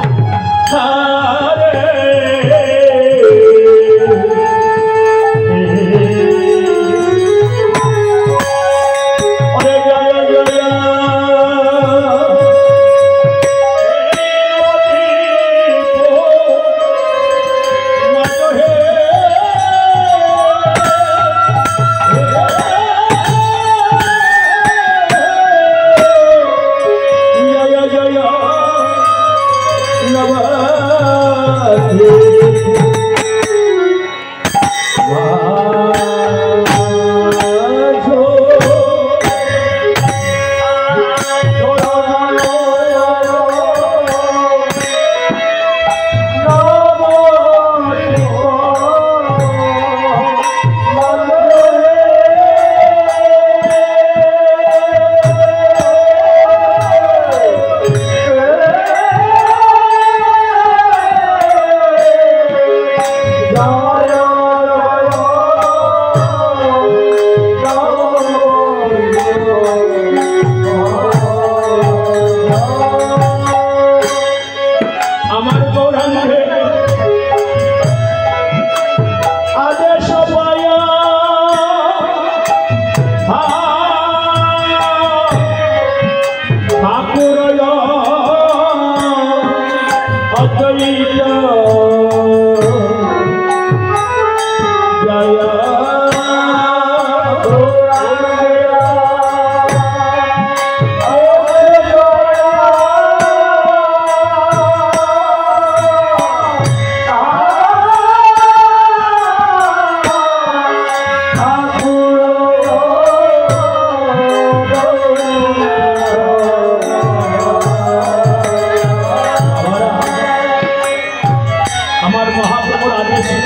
A: আমার মহাপ্রভুর আদেশে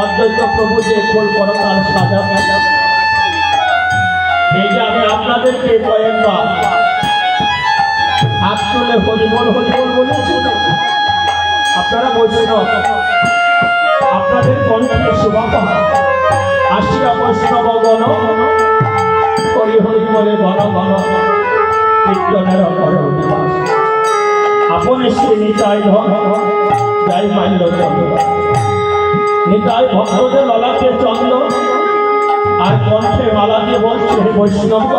A: অদ্বৈত প্রভু যে কোল পরকাল সাজাবে, এই যে আমি আপনাদেরকে কয়েকবার হাত তুলে হরিবল হরিবল বলেছি, আপনারা বৈষ্ণব, আপনাদের কণ্ঠে শুভকাম আসিয়া বৈষ্ণব গণ হরি হরি বলে ঘন ঘন কীর্তনের অপরে অধিবাস আপন শ্রী নিতাই ধন যাই মাইল চন্দ্র নিতাই ভক্তদের ললাটে চন্দ্র আর কণ্ঠে মালা দিয়ে বলছে বৈষ্ণব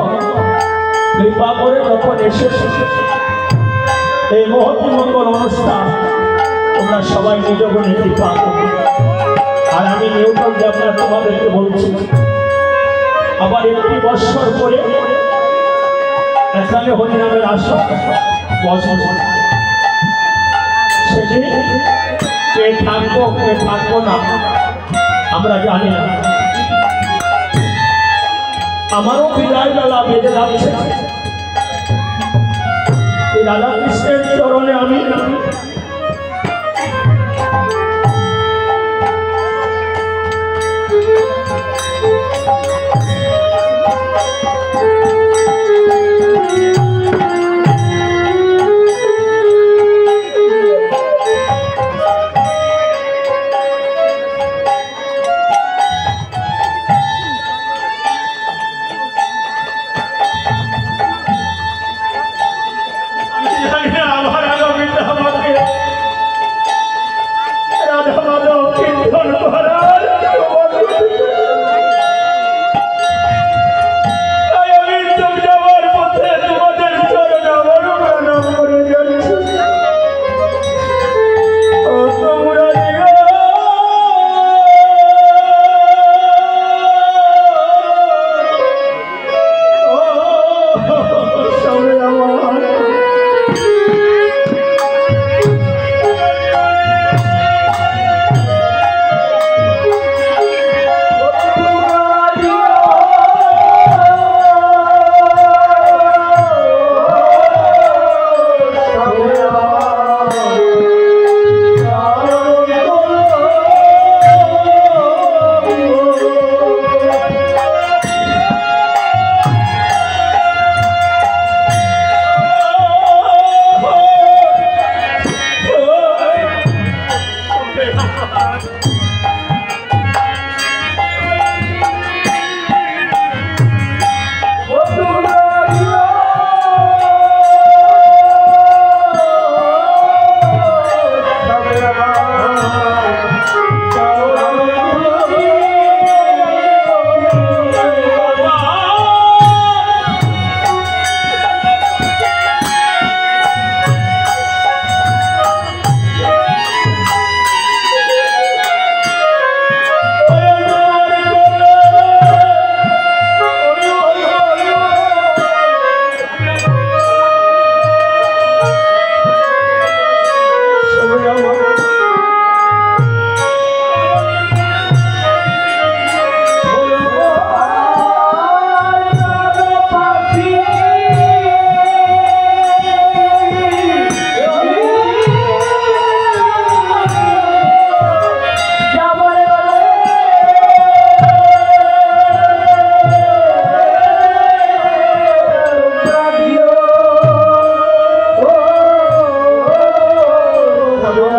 A: কৃপা করে যখন এসেছে এই মহৎমঙ্গল অনুষ্ঠান তোমরা সবাই নিজ গুণে কৃপা করবে। আর আমি নিউটন আপনার তোমাদেরকে বলছি আবার একটি বৎসর করে এখানে হরিনামের আসন বছর সেদিন কে থাকবো না আমরা জানি না। আমারও বিদায় বেলা বেঁধে যাচ্ছে, এই রাধা কৃষ্ণের চরণে আমি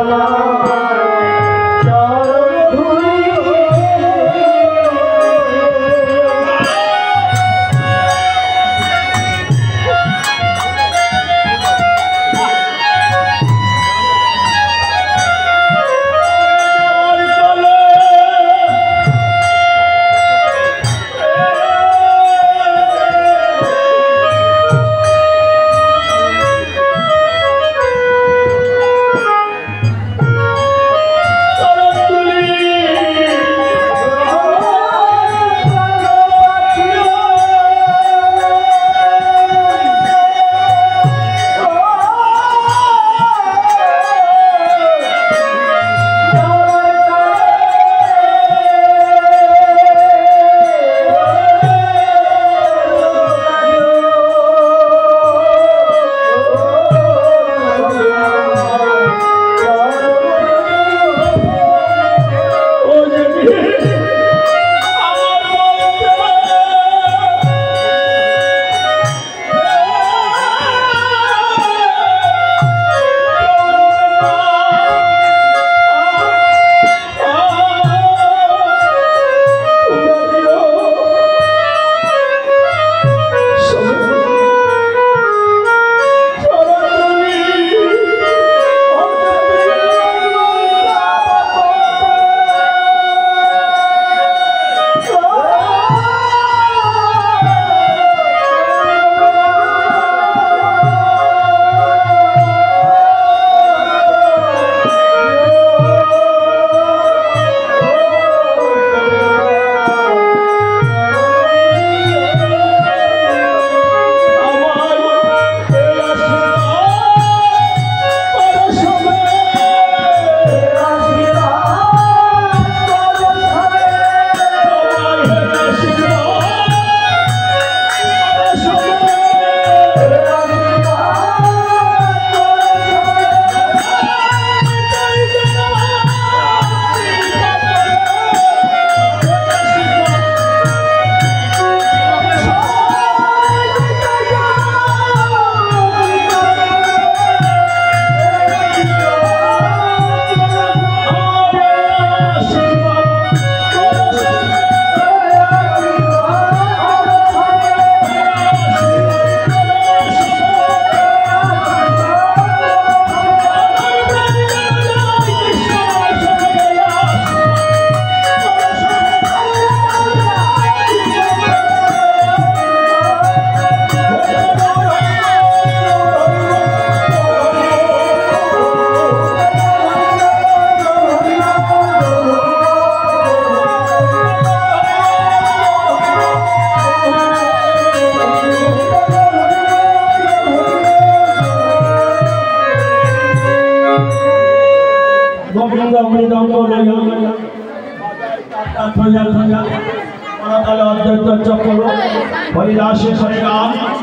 B: Bye.
A: हरिदास हरे राम।